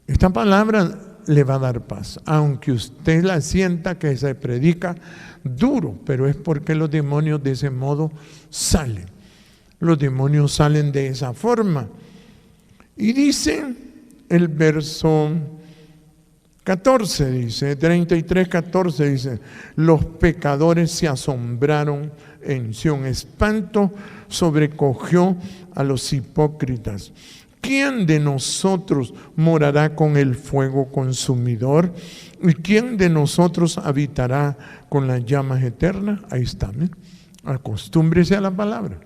Esta palabra le va a dar paz, aunque usted la sienta que se predica duro, pero es porque los demonios de ese modo salen. Los demonios salen de esa forma. Y dice el verso 14, dice, 33, 14, dice, los pecadores se asombraron en Sión, espanto sobrecogió a los hipócritas. ¿quién de nosotros morará con el fuego consumidor? ¿Y quién de nosotros habitará con las llamas eternas? Ahí está, ¿eh? Acostúmbrese a la palabra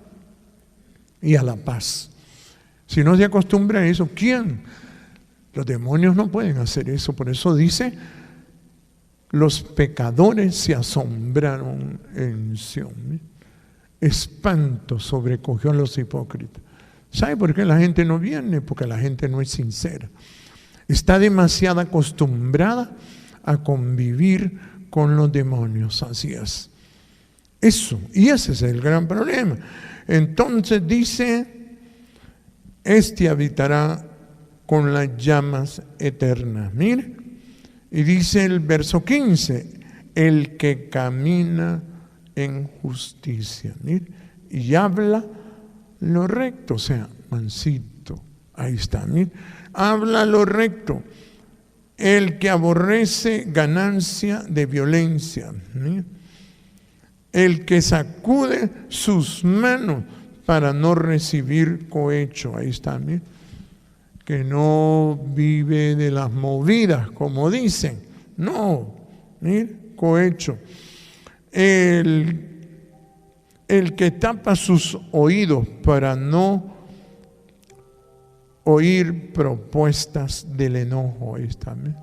y a la paz. Si no se acostumbra a eso, ¿quién? Los demonios no pueden hacer eso. Por eso dice, los pecadores se asombraron en Sión, ¿eh? Espanto sobrecogió a los hipócritas. ¿Sabe por qué la gente no viene? Porque la gente no es sincera. Está demasiado acostumbrada a convivir con los demonios. Así es. Eso, y ese es el gran problema. Entonces dice, este habitará con las llamas eternas. Mire, y dice el verso 15, el que camina en justicia. Mire, y habla lo recto, o sea, mansito. Ahí está, mire. Habla lo recto. El que aborrece ganancia de violencia. Mire. El que sacude sus manos para no recibir cohecho. Ahí está, mire. Que no vive de las movidas, como dicen. No, mire, cohecho. El que tapa sus oídos para no oír propuestas del enojo. Ahí está, ¿eh?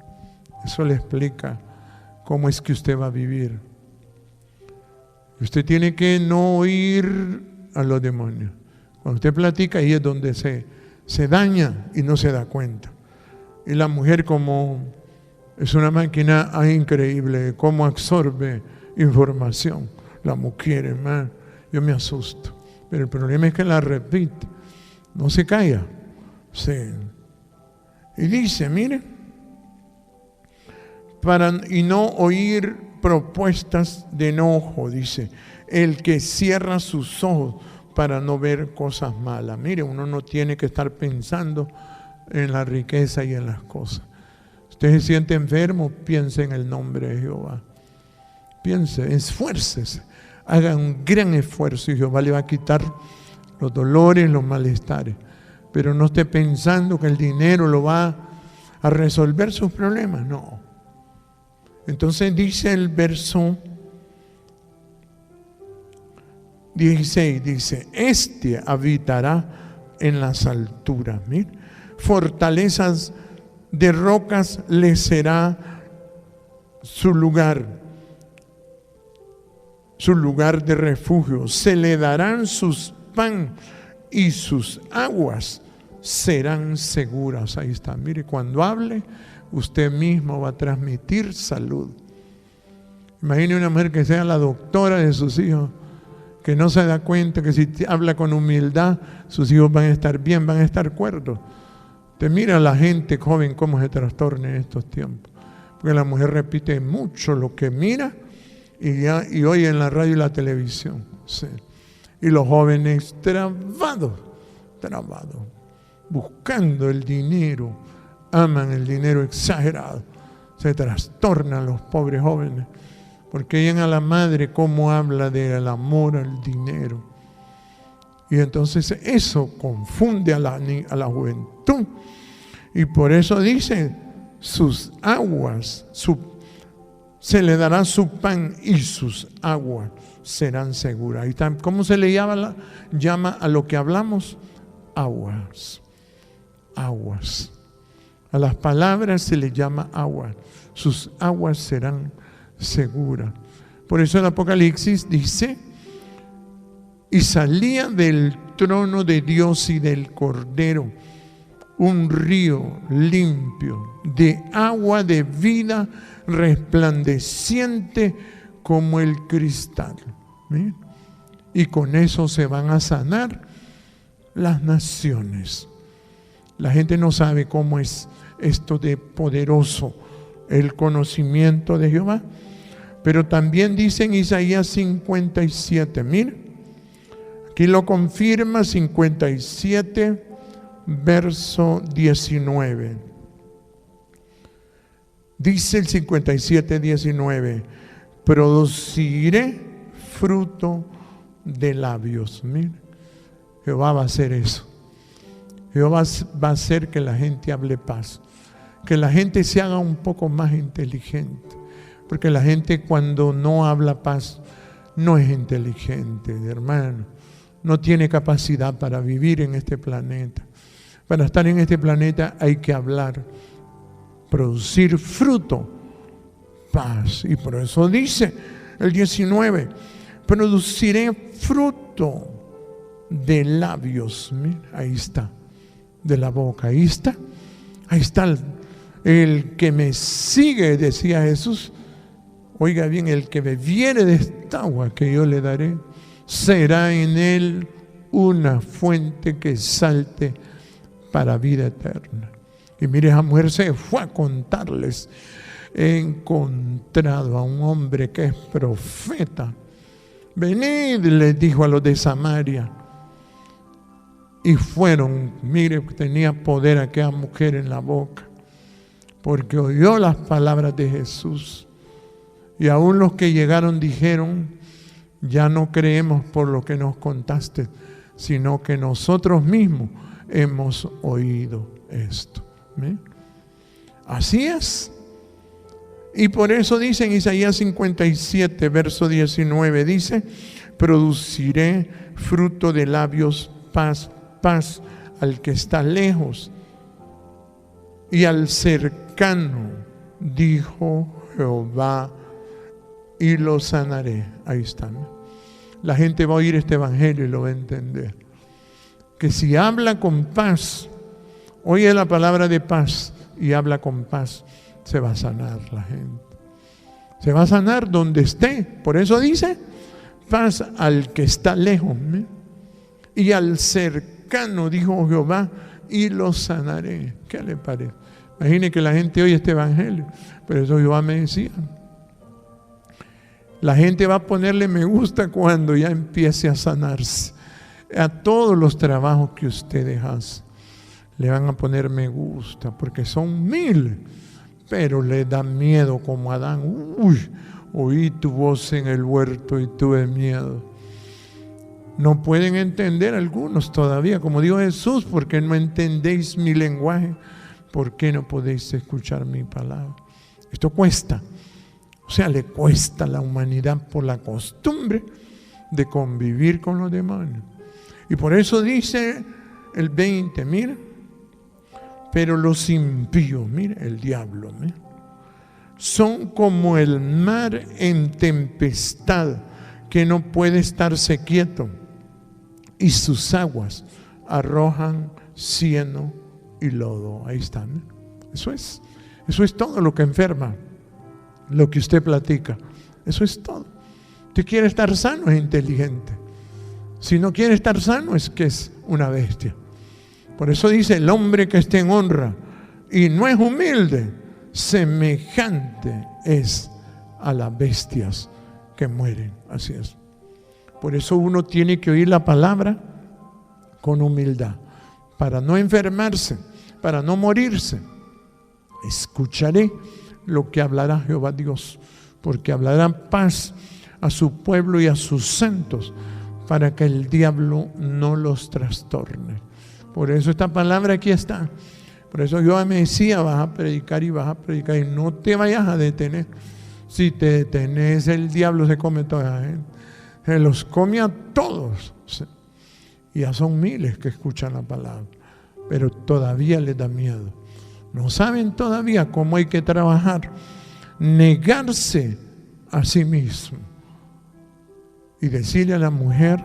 Eso le explica cómo es que usted va a vivir. Usted tiene que no oír a los demonios. Cuando usted platica, ahí es donde se daña y no se da cuenta. Y la mujer, como es una máquina increíble, cómo absorbe información. La mujer, hermano, yo me asusto. Pero el problema es que la repite, no se calla. Sí. Y dice, mire, y no oír propuestas de enojo, dice, el que cierra sus ojos para no ver cosas malas. Mire, uno no tiene que estar pensando en la riqueza y en las cosas. Usted se siente enfermo, piense en el nombre de Jehová. Piense, esfuércese, haga un gran esfuerzo y Jehová le va a quitar los dolores, los malestares. Pero no esté pensando que el dinero lo va a resolver sus problemas, no. Entonces dice el verso 16, dice, este habitará en las alturas. Mira, fortalezas de rocas le será su lugar de refugio. Se le darán sus pan y sus aguas serán seguras. Ahí está, mire, cuando hable, usted mismo va a transmitir salud. Imagine una mujer que sea la doctora de sus hijos, que no se da cuenta que si habla con humildad, sus hijos van a estar bien, van a estar cuerdos. Te mira a la gente joven cómo se trastorna en estos tiempos, porque la mujer repite mucho lo que mira y oye en la radio y la televisión. Sí. Y los jóvenes trabados, buscando el dinero, aman el dinero exagerado, se trastornan los pobres jóvenes, porque oyen a la madre cómo habla del amor al dinero. Y entonces eso confunde a la juventud. Y por eso dice, sus aguas, se le dará su pan y sus aguas serán seguras. Y ¿cómo se le llama a lo que hablamos? Aguas. Aguas. A las palabras se le llama agua. Sus aguas serán seguras. Por eso el Apocalipsis dice, y salía del trono de Dios y del Cordero un río limpio de agua de vida resplandeciente como el cristal. ¿Sí? Y con eso se van a sanar las naciones. La gente no sabe cómo es esto de poderoso el conocimiento de Jehová. Pero también dice en Isaías 57, mire, aquí lo confirma 57, verso 19. Dice el 57, 19, produciré fruto de labios. Mire, Jehová va a hacer eso. Jehová va a hacer que la gente hable paz, que la gente se haga un poco más inteligente, porque la gente cuando no habla paz no es inteligente, hermano, no tiene capacidad para vivir en este planeta. Para estar en este planeta hay que hablar, producir fruto, paz, y por eso dice el 19, produciré fruto de labios. Mira, ahí está, de la boca, ahí está el que me sigue, decía Jesús. Oiga bien, el que bebiere de esta agua que yo le daré, será en él una fuente que salte para vida eterna. Y mire, esa mujer se fue a contarles: he encontrado a un hombre que es profeta. Venid, les dijo a los de Samaria. Y fueron. Mire, tenía poder aquella mujer en la boca, porque oyó las palabras de Jesús. Y aún los que llegaron dijeron: ya no creemos por lo que nos contaste, sino que nosotros mismos hemos oído esto. ¿Ven? Así es. Y por eso dice en Isaías 57, verso 19, dice: produciré fruto de labios, paz, paz al que está lejos y al cercano, dijo Jehová, y lo sanaré. Ahí está, ¿no? La gente va a oír este evangelio y lo va a entender. Que si habla con paz, oye la palabra de paz y habla con paz, se va a sanar la gente. Se va a sanar donde esté. Por eso dice: paz al que está lejos, ¿eh? Y al cercano, dijo Jehová, y lo sanaré. ¿Qué le parece? Imagine que la gente oye este evangelio. Pero eso Jehová me decía. La gente va a ponerle me gusta cuando ya empiece a sanarse. A todos los trabajos que ustedes hacen le van a poner me gusta, porque son 1000, pero le da miedo como Adán. Uy, oí tu voz en el huerto y tuve miedo. No pueden entender algunos todavía, como dijo Jesús: porque no entendéis mi lenguaje, ¿por qué no podéis escuchar mi palabra? Esto cuesta. O sea, le cuesta a la humanidad por la costumbre de convivir con los demonios. Y por eso dice el 20, mira, pero los impíos, mira, el diablo, mira, son como el mar en tempestad, que no puede estarse quieto, y sus aguas arrojan cieno y lodo. Ahí está, ¿no? Eso es todo lo que enferma. Lo que usted platica, eso es todo. Usted quiere estar sano, es inteligente. Si no quiere estar sano, es que es una bestia. Por eso dice: el hombre que esté en honra y no es humilde, semejante es a las bestias que mueren. Así es. Por eso uno tiene que oír la palabra con humildad, para no enfermarse, para no morirse. Escucharé lo que hablará Jehová Dios, porque hablará paz a su pueblo y a sus santos, para que el diablo no los trastorne. Por eso esta palabra aquí está. Por eso Jehová me decía: vas a predicar y vas a predicar, y no te vayas a detener. Si te detenes, el diablo se come toda la gente, se los come a todos. Y ya son miles que escuchan la palabra, pero todavía les da miedo. No saben todavía cómo hay que trabajar, negarse a sí mismo. Y decirle a la mujer: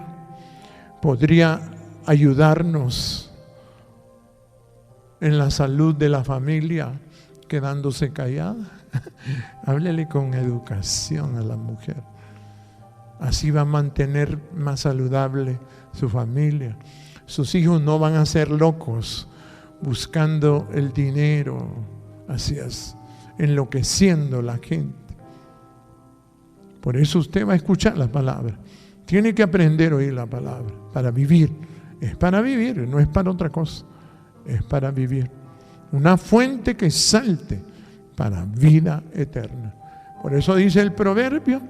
podría ayudarnos en la salud de la familia quedándose callada. Háblele con educación a la mujer. Así va a mantener más saludable su familia. Sus hijos no van a ser locos buscando el dinero, así es, enloqueciendo la gente. Por eso usted va a escuchar la palabra. Tiene que aprender a oír la palabra para vivir. Es para vivir, no es para otra cosa. Es para vivir. Una fuente que salte para vida eterna. Por eso dice el proverbio: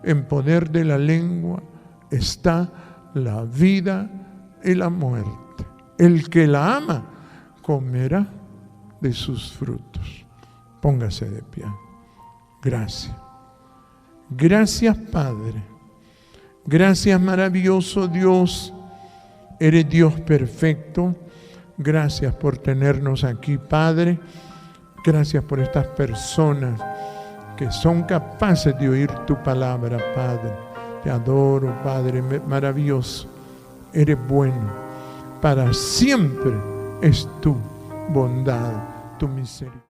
en poder de la lengua está la vida y la muerte, El que la ama comerá de sus frutos. Póngase de pie. Gracias. Gracias, Padre. Gracias, maravilloso Dios. Eres Dios perfecto. Gracias por tenernos aquí, Padre. Gracias por estas personas que son capaces de oír tu palabra, Padre. Te adoro, Padre maravilloso. Eres bueno. Para siempre es tu bondad, tu misericordia.